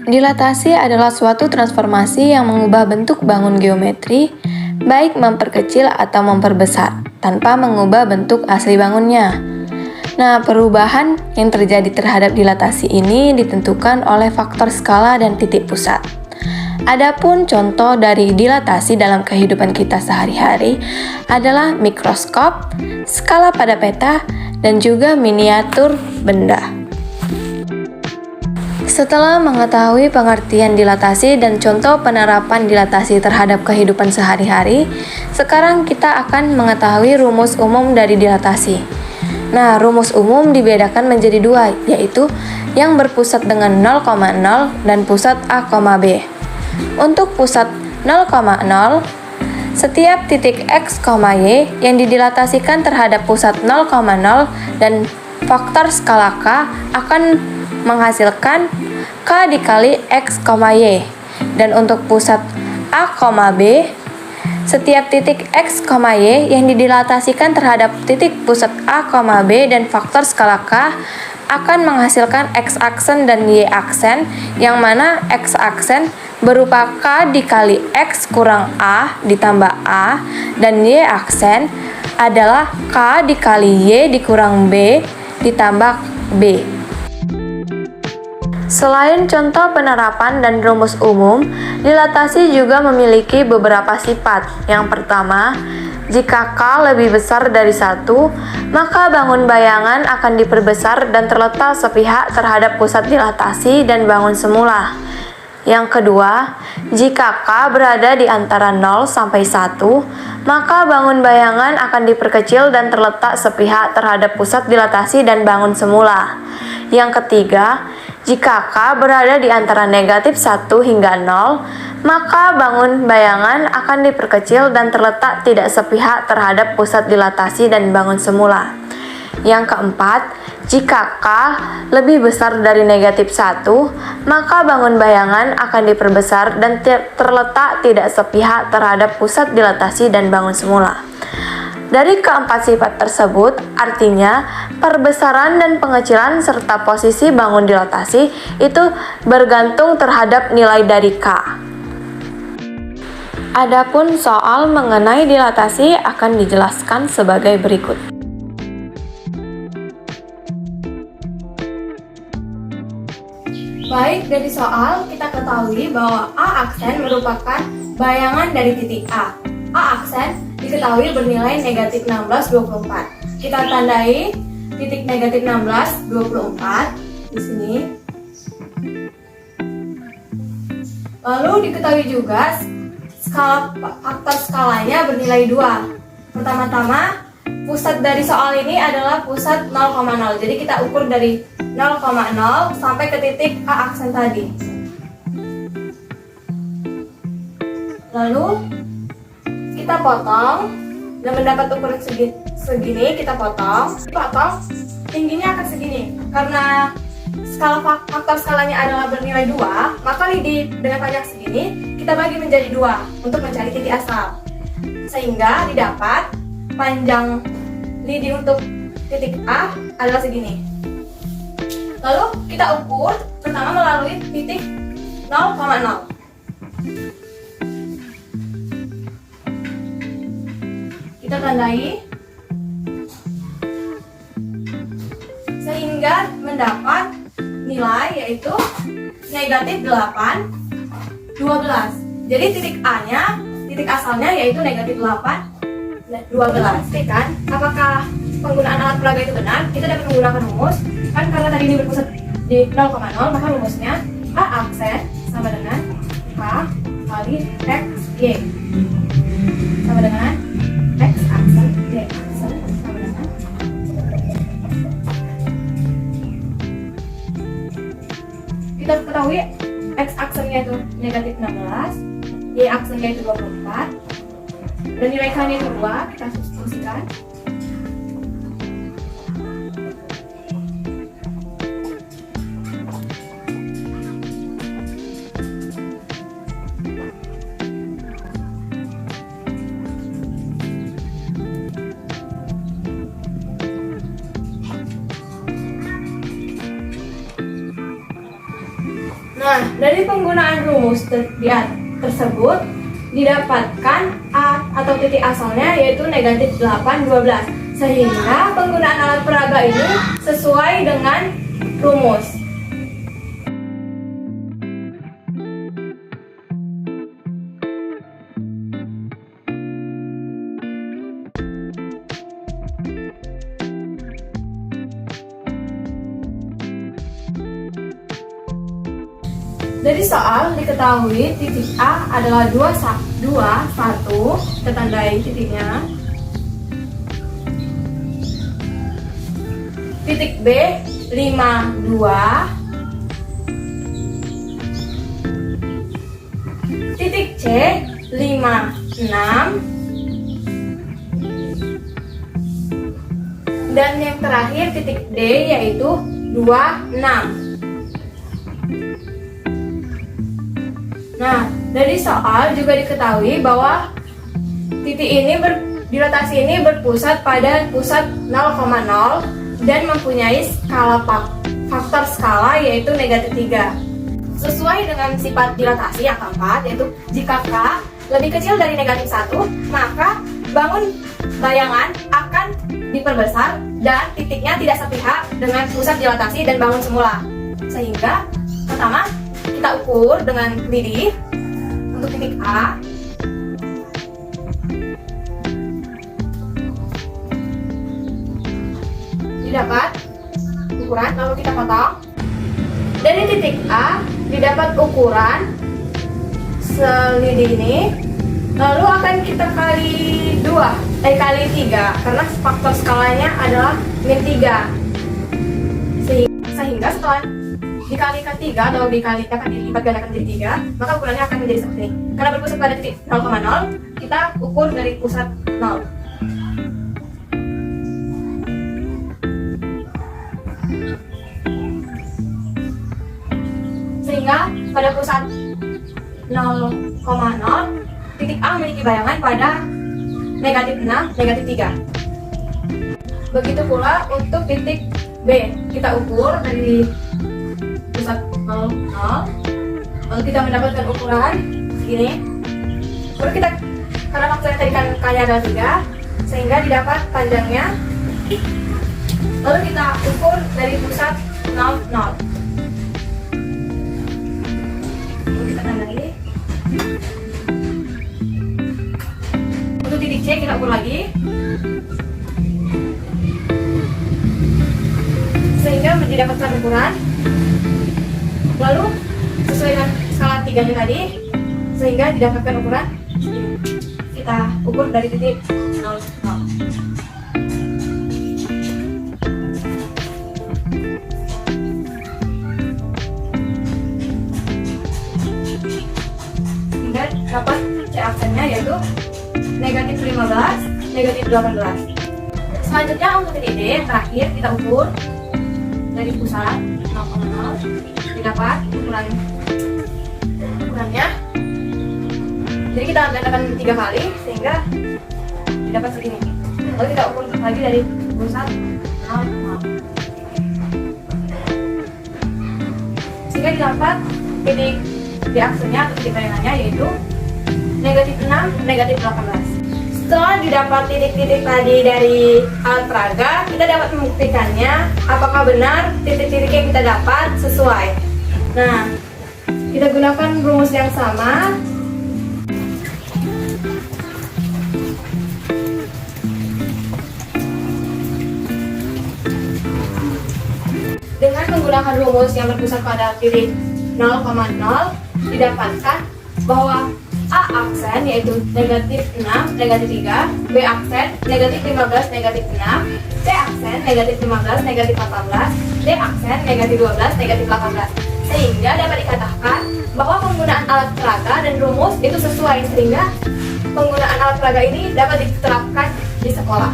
Dilatasi adalah suatu transformasi yang mengubah bentuk bangun geometri, baik memperkecil atau memperbesar, tanpa mengubah bentuk asli bangunnya. Nah, perubahan yang terjadi terhadap dilatasi ini ditentukan oleh faktor skala dan titik pusat. Adapun contoh dari dilatasi dalam kehidupan kita sehari-hari adalah mikroskop, skala pada peta, dan juga miniatur benda. Setelah mengetahui pengertian dilatasi dan contoh penerapan dilatasi terhadap kehidupan sehari-hari, sekarang kita akan mengetahui rumus umum dari dilatasi. Nah, rumus umum dibedakan menjadi dua, yaitu yang berpusat dengan 0,0 dan pusat A, B. Untuk pusat 0,0, setiap titik X, Y yang didilatasikan terhadap pusat 0,0 dan faktor skala K akan menghasilkan K dikali X, Y. Dan untuk pusat A, B, setiap titik X, Y yang didilatasikan terhadap titik pusat A, B dan faktor skala K akan menghasilkan X aksen dan Y aksen, yang mana X aksen berupa K dikali X kurang A ditambah A, dan Y aksen adalah K dikali Y dikurang B ditambah B. Selain contoh penerapan dan rumus umum, dilatasi juga memiliki beberapa sifat. Yang pertama, jika K lebih besar dari 1, maka bangun bayangan akan diperbesar dan terletak sepihak terhadap pusat dilatasi dan bangun semula. Yang kedua, jika K berada di antara 0 sampai 1, maka bangun bayangan akan diperkecil dan terletak sepihak terhadap pusat dilatasi dan bangun semula. Yang ketiga, jika K berada di antara negatif 1 hingga 0, maka bangun bayangan akan diperkecil dan terletak tidak sepihak terhadap pusat dilatasi dan bangun semula. Yang keempat, jika K lebih besar dari negatif 1, maka bangun bayangan akan diperbesar dan terletak tidak sepihak terhadap pusat dilatasi dan bangun semula. Dari keempat sifat tersebut, artinya perbesaran dan pengecilan serta posisi bangun dilatasi itu bergantung terhadap nilai dari K. Adapun soal mengenai dilatasi akan dijelaskan sebagai berikut. Baik, dari soal kita ketahui bahwa A aksen merupakan bayangan dari titik A. A aksen diketahui bernilai negatif 16, 24. Kita tandai titik negatif 16, 24 di sini. Lalu diketahui juga faktor skalanya bernilai 2. Pertama-tama, pusat dari soal ini adalah pusat 0,0. Jadi kita ukur dari 0,0 sampai ke titik A aksen tadi. Lalu kita potong dan mendapat ukuran segini, kita potong tingginya akan segini. Karena faktor skalanya adalah bernilai 2, maka lidi dengan panjang segini kita bagi menjadi 2 untuk mencari titik asal, sehingga didapat panjang lidi untuk titik A adalah segini. Lalu kita ukur pertama melalui titik 0,0. Kita tandai sehingga mendapat nilai yaitu negatif 8, 12. Jadi titik A-nya, titik asalnya yaitu negatif 8, 12. Kan? Apakah penggunaan alat peraga itu benar? Kita dapat menggunakan rumus. Kan karena tadi ini berpusat di 0,0, maka rumusnya A aksen sama dengan K kali X Y sama dengan X aksen Y aksen sama dengan kita ketahui X aksennya itu negatif 16, Y aksennya itu 24, dan nilai K-nya itu 2, kita substitusikan. Nah, dari penggunaan rumus tersebut didapatkan A atau titik asalnya yaitu negatif 8, 12. Sehingga penggunaan alat peraga ini sesuai dengan rumus. Dari soal diketahui titik A adalah 2, 1, kita tandai titiknya. Titik B 5, 2. Titik C 5, 6. Dan yang terakhir titik D yaitu 2, 6. Nah, dari soal juga diketahui bahwa titik ini dilatasi ini berpusat pada pusat 0,0 dan mempunyai skala faktor skala yaitu negatif 3. Sesuai dengan sifat dilatasi yang keempat, yaitu jika K lebih kecil dari negatif 1, maka bangun bayangan akan diperbesar dan titiknya tidak sepihak dengan pusat dilatasi dan bangun semula. Sehingga pertama kita ukur dengan lidi untuk titik A. Didapat ukuran, lalu kita potong. Dari titik A didapat ukuran selidi ini, lalu akan kita kali 3 karena faktor skalanya adalah min 3. Sehingga setelah dikalikan 3 atau akan dilipat gandakan jadi 3, maka ukurannya akan menjadi seperti ini. Karena berpusat pada titik 0,0, kita ukur dari pusat 0. Sehingga pada pusat 0,0, titik A memiliki bayangan pada negatif 6, negatif 3. Begitu pula untuk titik B, kita ukur dari pusat 0, lalu kita mendapatkan ukuran segini. Lalu kita, karena faktornya tadi kan kali adalah 3, sehingga didapat panjangnya. Lalu kita ukur dari pusat 0, 0. Lalu kita tandai. Untuk titik C kita ukur lagi, sehingga mendapatkan ukuran. Lalu sesuai dengan skala 3-nya tadi, sehingga didapatkan ukuran. Kita ukur dari titik 0, 0. Sehingga dapat C aksennya yaitu negatif 15, negatif 18. Selanjutnya untuk titik D yang terakhir kita ukur dari pusat 0,0, didapat ukurannya. Jadi kita gandakan 3 kali sehingga didapat segini. Lalu kita ukur lagi dari pusat 0,0, sehingga didapat titik di aksennya atau titik bayangannya yaitu negatif 6, negatif 18. Setelah didapat titik-titik tadi dari alat peraga, kita dapat membuktikannya apakah benar titik-titik yang kita dapat sesuai. Nah, kita gunakan rumus yang sama. Dengan menggunakan rumus yang berpusat pada titik 0,0, didapatkan bahwa A aksen yaitu negatif 6, negatif 3, B aksen negatif 15, negatif 6, C aksen negatif 15, negatif 18, D aksen negatif 12, negatif 18. Sehingga dapat dikatakan bahwa penggunaan alat peraga dan rumus itu sesuai, sehingga penggunaan alat peraga ini dapat diterapkan di sekolah.